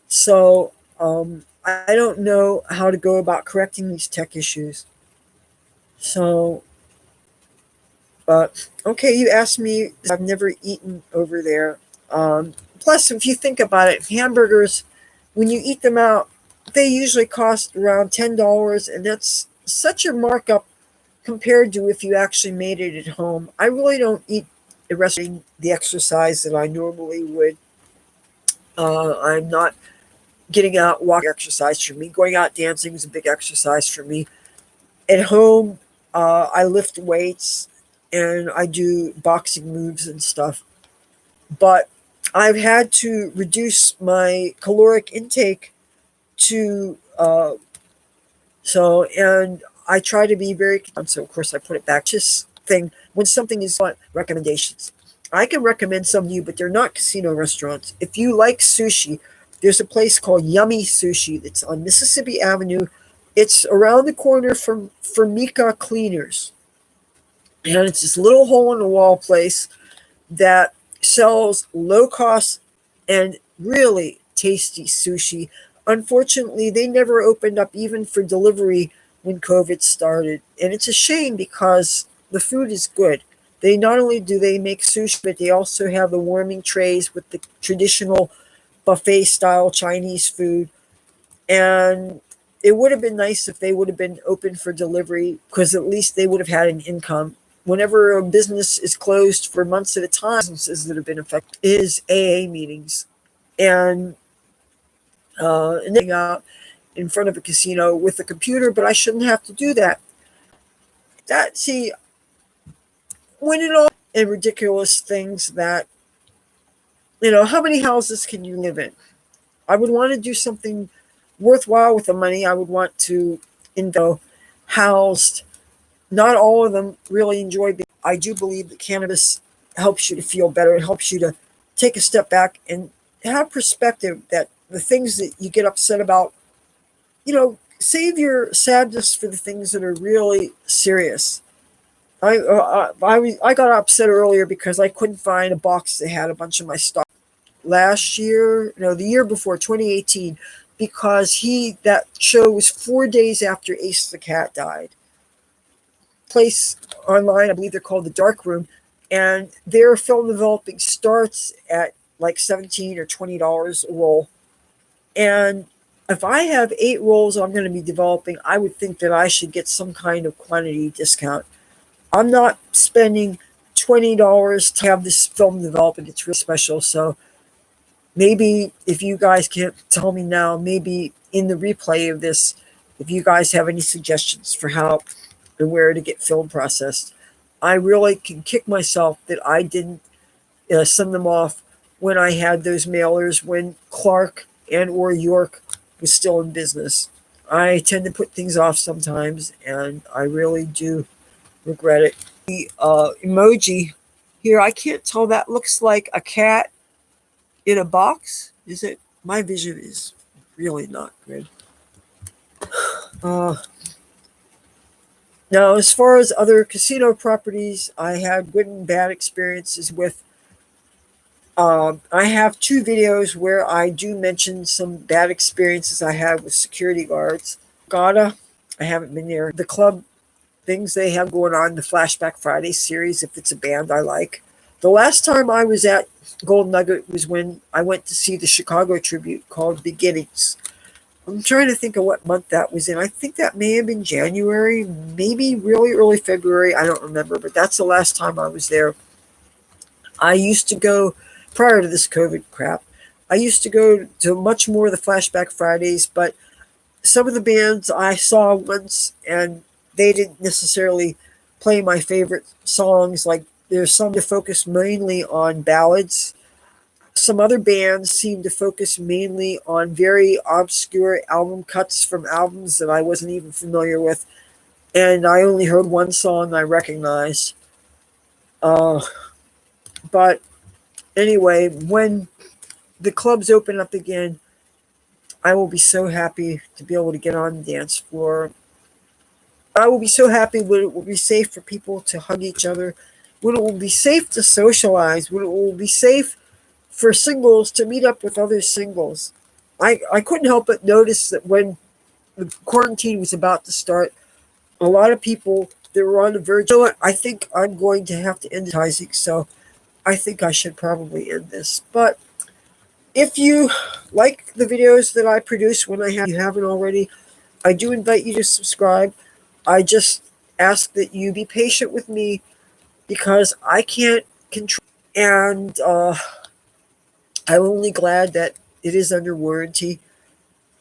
So I don't know how to go about correcting these tech issues. So, but okay, you asked me. I've never eaten over there. Plus, if you think about it, hamburgers, when you eat them out, they usually cost around $10, and that's such a markup compared to if you actually made it at home. I really don't eat the rest of the exercise that I normally would. I'm not getting out, walking exercise for me. Going out dancing is a big exercise for me. At home, I lift weights and I do boxing moves and stuff. But I've had to reduce my caloric intake to and I try to be very, so of course I put it back. Just thing when something is on recommendations, I can recommend some to you, but they're not casino restaurants. If you like sushi, there's a place called Yummy Sushi that's on Mississippi Avenue. It's around the corner from Formica Cleaners, and it's this little hole in the wall place that sells low cost and really tasty sushi. Unfortunately, they never opened up even for delivery when COVID started. And it's a shame because the food is good. They not only do they make sushi, but they also have the warming trays with the traditional buffet style Chinese food. And it would have been nice if they would have been open for delivery, because at least they would have had an income. Whenever a business is closed for months at a time, businesses that have been affected is AA meetings. And then out in front of a casino with a computer, but I shouldn't have to do that. See, when it all and ridiculous things that, how many houses can you live in? I would want to do something worthwhile with the money. I would want to housed. Not all of them really enjoy being. I do believe that cannabis helps you to feel better. It helps you to take a step back and have perspective that the things that you get upset about, save your sadness for the things that are really serious. I got upset earlier because I couldn't find a box that had a bunch of my stuff last year, the year before, 2018, because that show was 4 days after Ace the Cat died. Place online, I believe they're called The Dark Room, and their film developing starts at like $17 or $20 a roll. And if I have 8 rolls I'm going to be developing, I would think that I should get some kind of quantity discount. I'm not spending $20 to have this film developed, and it's really special. So maybe if you guys can't tell me now, maybe in the replay of this, if you guys have any suggestions for how and where to get film processed, I really can kick myself that I didn't send them off when I had those mailers when Clark and or York was still in business. I tend to put things off sometimes, and I really do regret it. The emoji here, I can't tell. That looks like a cat in a box. Is it? My vision is really not good. Uh, Now, as far as other casino properties, I had good and bad experiences with. I have 2 videos where I do mention some bad experiences I had with security guards. Ghetto, I haven't been there. The club things they have going on, the Flashback Friday series, if it's a band I like. The last time I was at Gold Nugget was when I went to see the Chicago tribute called Beginnings. I'm trying to think of what month that was in. I think that may have been January, maybe really early February. I don't remember, but that's the last time I was there. I used to go, prior to this COVID crap, I used to go to much more of the Flashback Fridays, but some of the bands I saw once and they didn't necessarily play my favorite songs. Like there's some to focus mainly on ballads. Some other bands seem to focus mainly on very obscure album cuts from albums that I wasn't even familiar with. And I only heard one song I recognized. Uh, but anyway, when the clubs open up again, I will be so happy to be able to get on the dance floor. I will be so happy when it will be safe for people to hug each other, when it will be safe to socialize, when it will be safe for singles to meet up with other singles. I couldn't help but notice that when the quarantine was about to start, a lot of people that were on the verge. You know what? I think I'm going to have to end advertising, so I think I should probably end this. But if you like the videos that I produce when you haven't already, I do invite you to subscribe. I just ask that you be patient with me because I can't control. And I'm only glad that it is under warranty.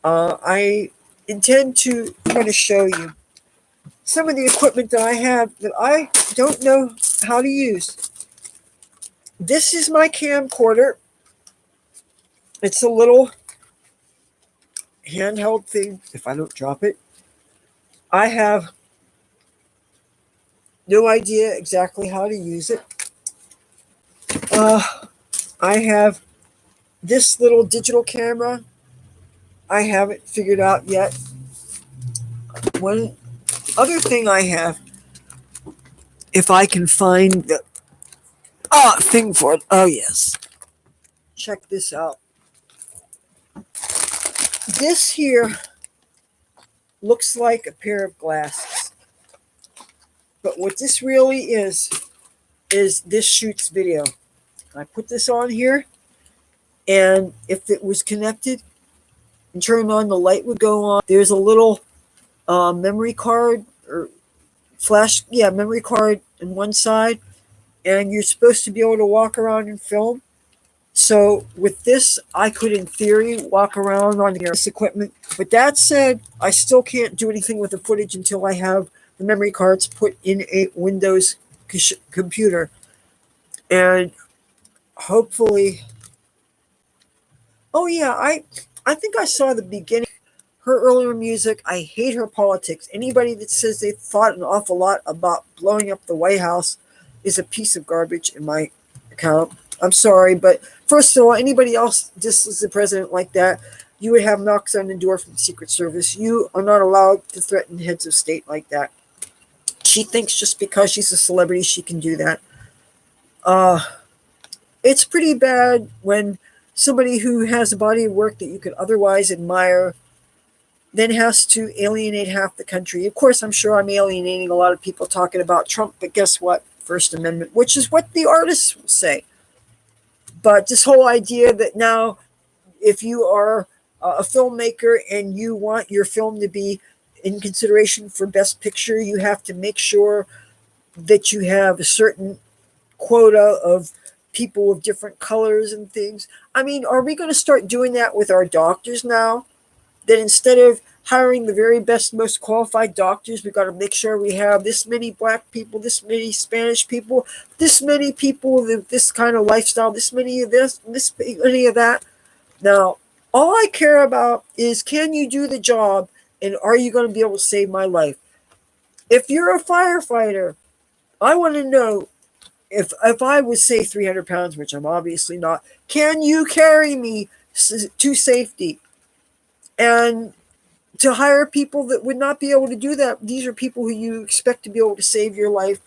I intend to kind of show you some of the equipment that I have that I don't know how to use. This is my camcorder. It's a little handheld thing, if I don't drop it. I have no idea exactly how to use it. Uh, I have this little digital camera. I haven't figured out yet. One other thing I have, if I can find the thing for it. Oh, yes. Check this out. This here looks like a pair of glasses. But what this really is this shoots video. I put this on here, and if it was connected and turned on, the light would go on. There's a little memory card or memory card on one side, and you're supposed to be able to walk around and film. So with this, I could, in theory, walk around on this equipment. But that said, I still can't do anything with the footage until I have the memory cards put in a Windows computer. And hopefully, oh yeah, I think I saw the beginning. Her earlier music, I hate her politics. Anybody that says they thought an awful lot about blowing up the White House is a piece of garbage in my account. I'm sorry, but first of all, anybody else disses the president like that, you would have knocks on the door from the Secret Service. You are not allowed to threaten heads of state like that. She thinks just because she's a celebrity, she can do that. It's pretty bad when somebody who has a body of work that you could otherwise admire then has to alienate half the country. Of course, I'm sure I'm alienating a lot of people talking about Trump, but guess what? First Amendment, which is what the artists will say. But this whole idea that now, if you are a filmmaker and you want your film to be in consideration for Best Picture, you have to make sure that you have a certain quota of people of different colors and things. I mean, are we going to start doing that with our doctors now? That instead of hiring the very best, most qualified doctors, we got to make sure we have this many black people, this many Spanish people, this many people with this kind of lifestyle, this many of this many of that. Now, all I care about is, can you do the job and are you going to be able to save my life? If you're a firefighter, I want to know, if I was, say, 300 pounds, which I'm obviously not, can you carry me to safety? And to hire people that would not be able to do that, these are people who you expect to be able to save your life.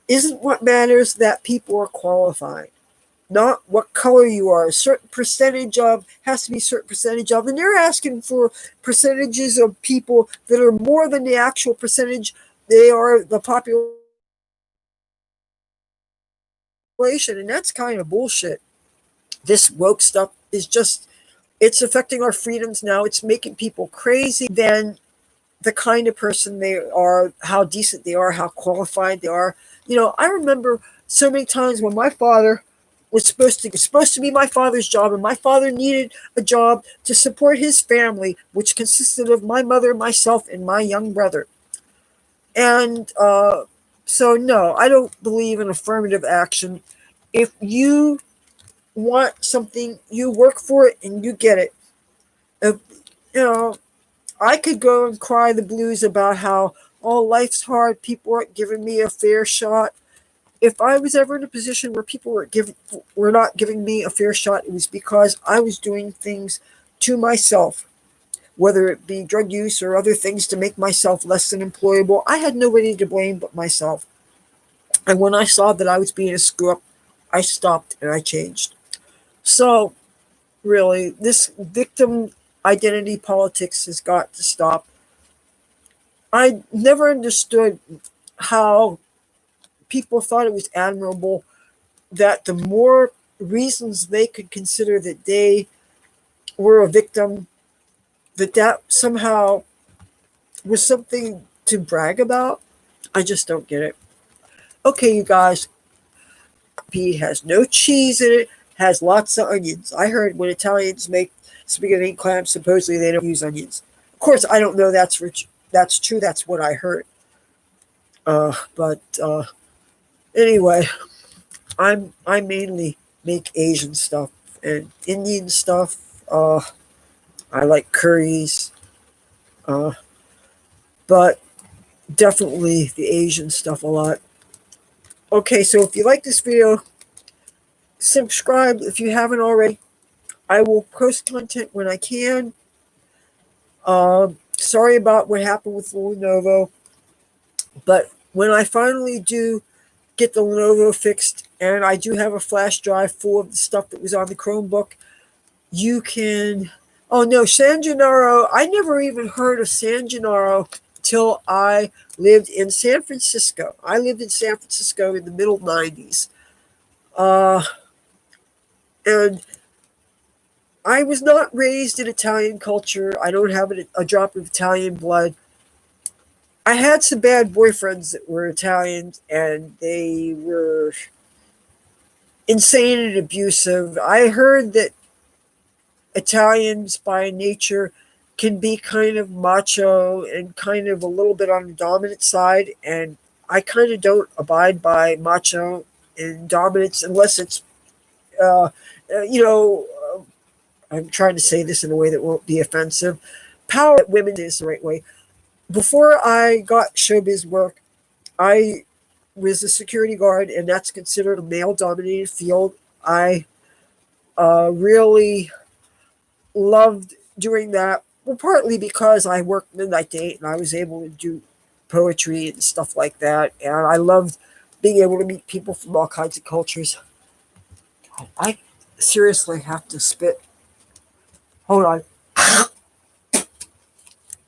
Isn't what matters that people are qualified, not what color you are. A certain percentage of has to be a certain percentage of, and they're asking for percentages of people that are more than the actual percentage they are the population, and that's kind of bullshit. This woke stuff is just, it's affecting our freedoms now. It's making people crazy than the kind of person they are, how decent they are, how qualified they are. I remember so many times when my father was supposed to be my father's job, and my father needed a job to support his family, which consisted of my mother, myself, and my young brother. And so, no, I don't believe in affirmative action. If you want something, you work for it and you get it. If, you know, I could go and cry the blues about how, oh, life's hard, people aren't giving me a fair shot. If I was ever in a position where people were not giving me a fair shot, it was because I was doing things to myself, whether it be drug use or other things to make myself less than employable. I had nobody to blame but myself. And when I saw that I was being a screw up, I stopped and I changed. So, really, this victim identity politics has got to stop. I never understood how people thought it was admirable that the more reasons they could consider that they were a victim, that somehow was something to brag about. I just don't get it. Okay, you guys, Pete has no cheese in it, has lots of onions. I heard when Italians make spaghetti and clams, supposedly they don't use onions. Of course, I don't know that's true. That's what I heard. But anyway, I mainly make Asian stuff and Indian stuff. I like curries, but definitely the Asian stuff a lot. Okay, so if you like this video, subscribe if you haven't already. I will post content when I can. Sorry about what happened with the Lenovo, but when I finally do get the Lenovo fixed, and I do have a flash drive full of the stuff that was on the Chromebook, you can... Oh no, San Gennaro, I never even heard of San Gennaro till I lived in San Francisco. I lived in San Francisco in the middle 90s. And I was not raised in Italian culture. I don't have a drop of Italian blood. I had some bad boyfriends that were Italians, and they were insane and abusive. I heard that Italians by nature can be kind of macho and kind of a little bit on the dominant side, and I kind of don't abide by macho and dominance unless it's, you know, I'm trying to say this in a way that won't be offensive. Power that women is the right way. Before I got showbiz work, I was a security guard, and that's considered a male-dominated field. I really loved doing that. Well, partly because I worked midnight to 8 and I was able to do poetry and stuff like that. And I loved being able to meet people from all kinds of cultures. I seriously have to spit. Hold on.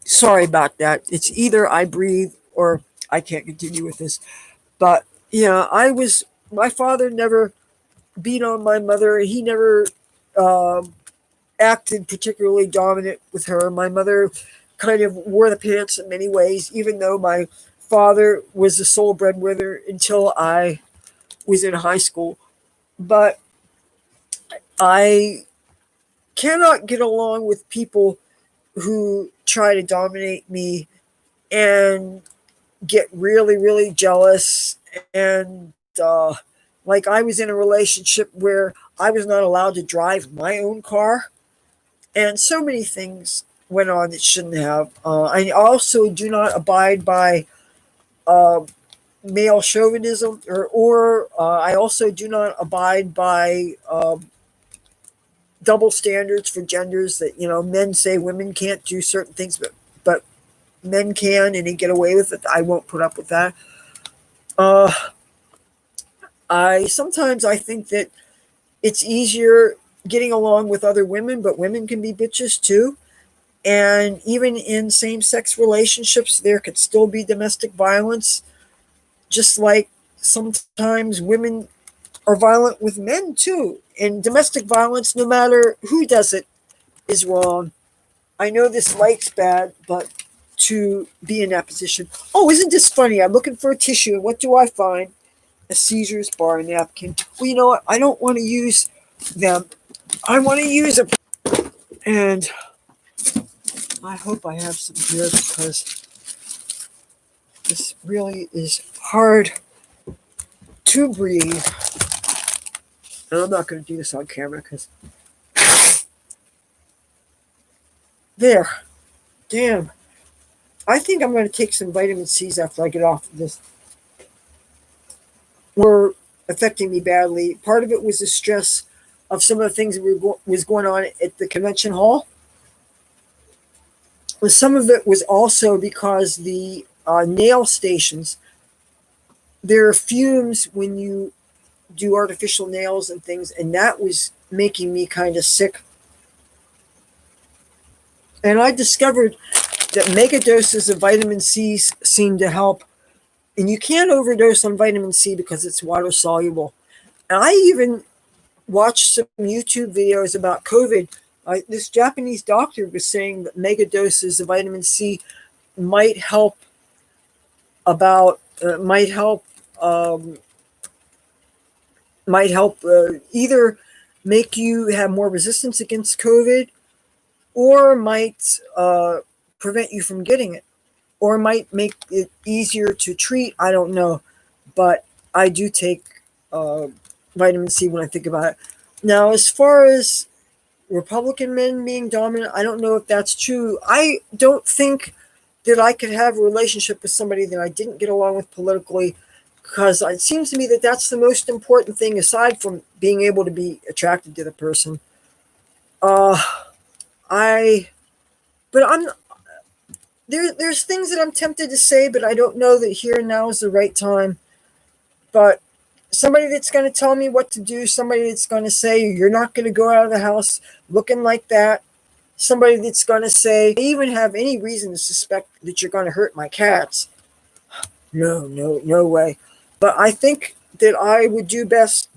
Sorry about that. It's either I breathe or I can't continue with this. But, yeah, my father never beat on my mother. He never um acted particularly dominant with her. My mother kind of wore the pants in many ways, even though my father was the sole breadwinner until I was in high school. But I cannot get along with people who try to dominate me and get really, really jealous. And like I was in a relationship where I was not allowed to drive my own car, and so many things went on that shouldn't have. I also do not abide by uh, male chauvinism, or I also do not abide by double standards for genders. That men say women can't do certain things, but men can, and they get away with it. I won't put up with that. Uh, I sometimes I think that it's easier getting along with other women, but women can be bitches too. And even in same sex relationships, there could still be domestic violence, just like sometimes women are violent with men too. And domestic violence, no matter who does it, is wrong. I know this light's bad, but to be in that position. Oh, isn't this funny? I'm looking for a tissue, and what do I find? A Caesar's bar napkin. Well, you know what? I don't want to use them. I want to use them. And I hope I have some here because this really is hard to breathe. And I'm not going to do this on camera because there. Damn. I think I'm going to take some vitamin C's after I get off of this. Were affecting me badly. Part of it was the stress of some of the things that was going on at the convention hall. Some of it was also because the nail stations, there are fumes when you do artificial nails and things, and that was making me kind of sick. And I discovered that mega doses of vitamin C seem to help. And you can't overdose on vitamin C because it's water soluble. And I even watched some YouTube videos about COVID. This Japanese doctor was saying that mega doses of vitamin C might help about might help either make you have more resistance against COVID, or might prevent you from getting it, or might make it easier to treat. I don't know, but I do take vitamin C when I think about it. Now, as far as Republican men being dominant, I don't know if that's true. I don't think that I could have a relationship with somebody that I didn't get along with politically, because it seems to me that that's the most important thing aside from being able to be attracted to the person. Uh, I, but I'm there's things that I'm tempted to say, but I don't know that here and now is the right time. But somebody that's going to tell me what to do, somebody that's going to say you're not going to go out of the house looking like that, somebody that's going to say I even have any reason to suspect that you're going to hurt my cats. No, no, no way. But I think that I would do best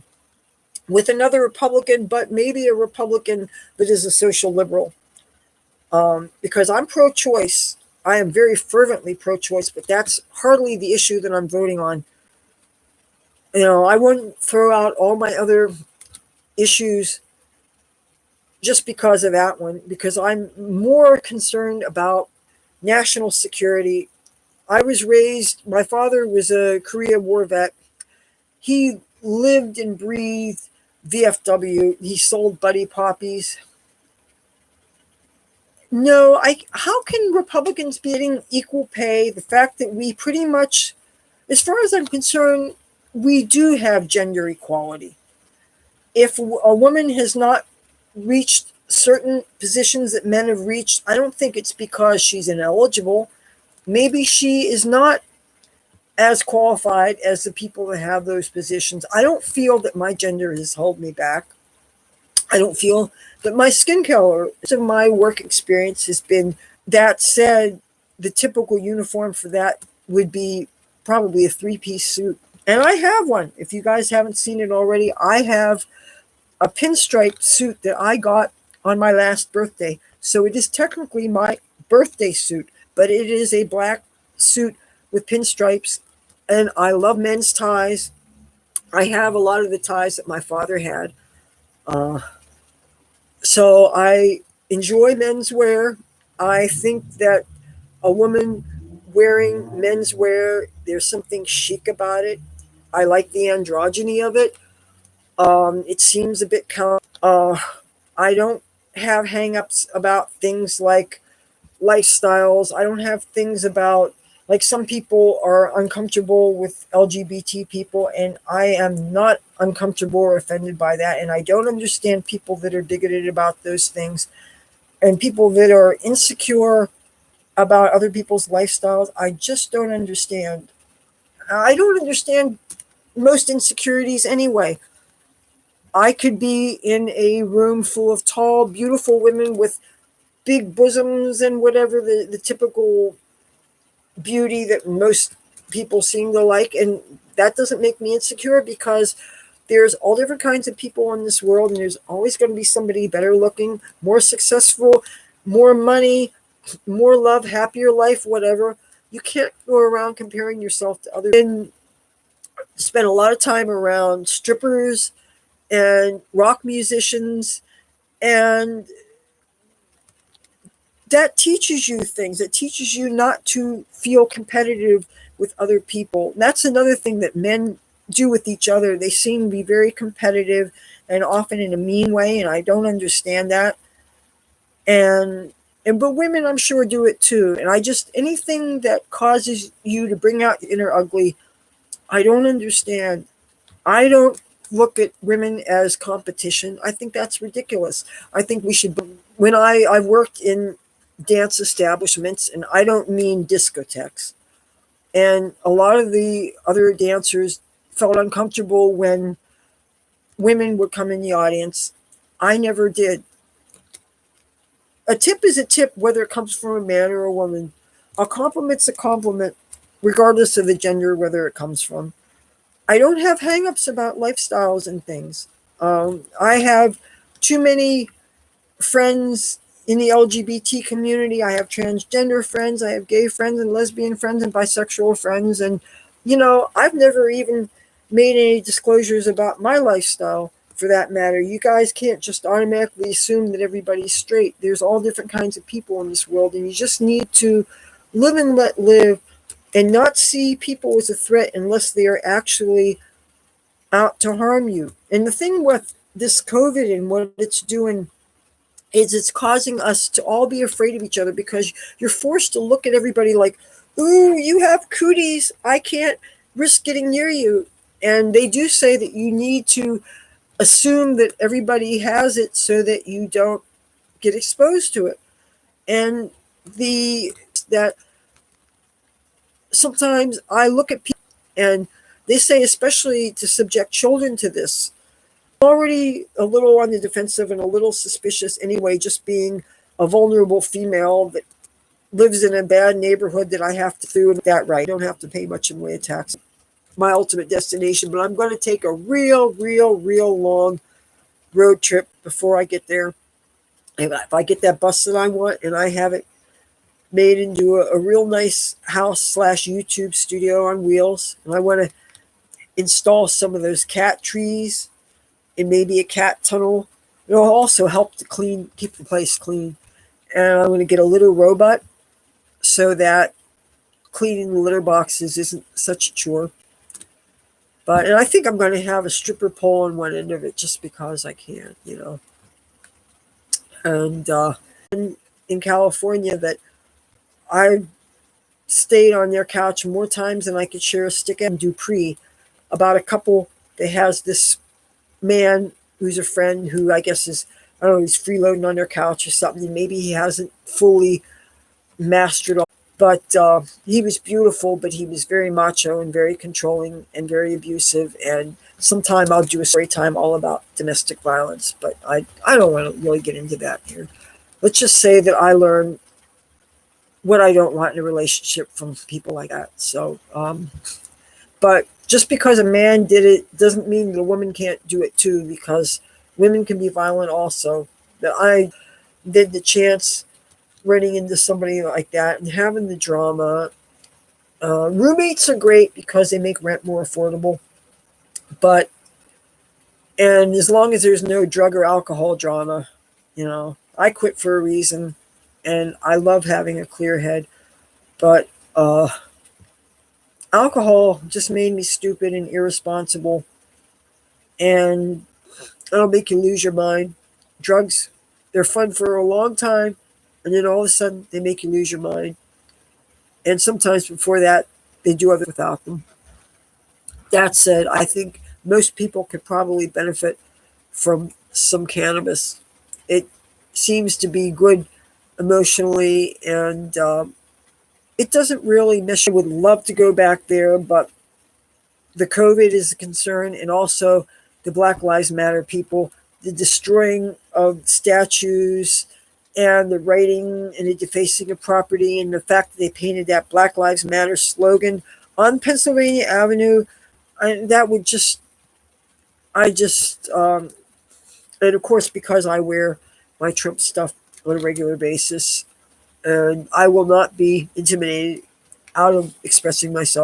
with another Republican, but maybe a Republican that is a social liberal, because I'm pro-choice. I am very fervently pro-choice, but that's hardly the issue that I'm voting on. I wouldn't throw out all my other issues just because of that one, because I'm more concerned about national security. My father was a Korea War vet. He lived and breathed VFW. He sold Buddy Poppies. No, how can Republicans be getting equal pay? The fact that we pretty much, as far as I'm concerned, we do have gender equality. If a woman has not reached certain positions that men have reached, I don't think it's because she's ineligible. Maybe she is not as qualified as the people that have those positions. I don't feel that my gender has held me back. I don't feel that my skin color, so my work experience has been. That said, the typical uniform for that would be probably a three-piece suit. And I have one. If you guys haven't seen it already, I have a pinstripe suit that I got on my last birthday. So it is technically my birthday suit, but it is a black suit with pinstripes. And I love men's ties. I have a lot of the ties that my father had. Uh, so I enjoy menswear. I think that a woman wearing menswear, there's something chic about it. I like the androgyny of it. It seems a bit I don't have hangups about things like lifestyles. I don't have things about, like, some people are uncomfortable with LGBT people, and I am not uncomfortable or offended by that. And I don't understand people that are bigoted about those things, and people that are insecure about other people's lifestyles. I just don't understand. I don't understand most insecurities anyway. I could be in a room full of tall, beautiful women with big bosoms and whatever the typical beauty that most people seem to like. And that doesn't make me insecure, because there's all different kinds of people in this world, and there's always going to be somebody better looking, more successful, more money, more love, happier life, whatever. You can't go around comparing yourself to others. And spend a lot of time around strippers and rock musicians, and that teaches you things. It teaches you not to feel competitive with other people. And that's another thing that men do with each other. They seem to be very competitive, and often in a mean way, and I don't understand that. And but women, I'm sure, do it too. And I just, anything that causes you to bring out your inner ugly, I don't understand. I don't look at women as competition. I think that's ridiculous. I think we should. When I've worked in dance establishments, and I don't mean discotheques, and a lot of the other dancers felt uncomfortable when women would come in the audience. I never did. A tip is a tip, whether it comes from a man or a woman. A compliment's a compliment, regardless of the gender, whether it comes from. I don't have hangups about lifestyles and things. I have too many friends in the LGBT community. I have transgender friends, I have gay friends and lesbian friends and bisexual friends. And, I've never even made any disclosures about my lifestyle, for that matter. You guys can't just automatically assume that everybody's straight. There's all different kinds of people in this world, and you just need to live and let live, and not see people as a threat unless they are actually out to harm you. And the thing with this COVID and what it's doing is it's causing us to all be afraid of each other, because you're forced to look at everybody like, ooh, you have cooties, I can't risk getting near you. And they do say that you need to assume that everybody has it so that you don't get exposed to it. And the that sometimes I look at people, and they say, especially to subject children to this, already a little on the defensive and a little suspicious anyway, just being a vulnerable female that lives in a bad neighborhood that I have to do that right. I don't have to pay much in way of tax. My ultimate destination, but I'm going to take a real long road trip before I get there. And if I get that bus that I want, and I have it made into a real nice house slash YouTube studio on wheels, and I want to install some of those cat trees and maybe a cat tunnel. It'll also help to keep the place clean. And I'm going to get a litter robot so that cleaning the litter boxes isn't such a chore. And I think I'm going to have a stripper pole on one end of it, just because I can. And in California, that I stayed on their couch more times than I could share a stick in Dupree, about a couple that has this man who's a friend who I guess is, I don't know, he's freeloading on their couch or something. Maybe he hasn't fully mastered all. But he was beautiful, but he was very macho and very controlling and very abusive. And sometime I'll do a story time all about domestic violence, but I don't want to really get into that here. Let's just say that I learned what I don't want in a relationship from people like that. So, but Just because a man did it doesn't mean that a woman can't do it too, because women can be violent also. That I did the chance running into somebody like that and having the drama. Roommates are great because they make rent more affordable, but and as long as there's no drug or alcohol drama, I quit for a reason, and I love having a clear head. But alcohol just made me stupid and irresponsible, and it'll make you lose your mind. Drugs, they're fun for a long time, and then all of a sudden they make you lose your mind. And sometimes before that, they do other without them. That said, I think most people could probably benefit from some cannabis. It seems to be good emotionally, and it doesn't really mess. I would love to go back there, but the COVID is a concern, and also the Black Lives Matter people, the destroying of statues, and the writing and the defacing of property, and the fact that they painted that Black Lives Matter slogan on Pennsylvania Avenue. That would just, I just, and of course, because I wear my Trump stuff on a regular basis, and I will not be intimidated out of expressing myself.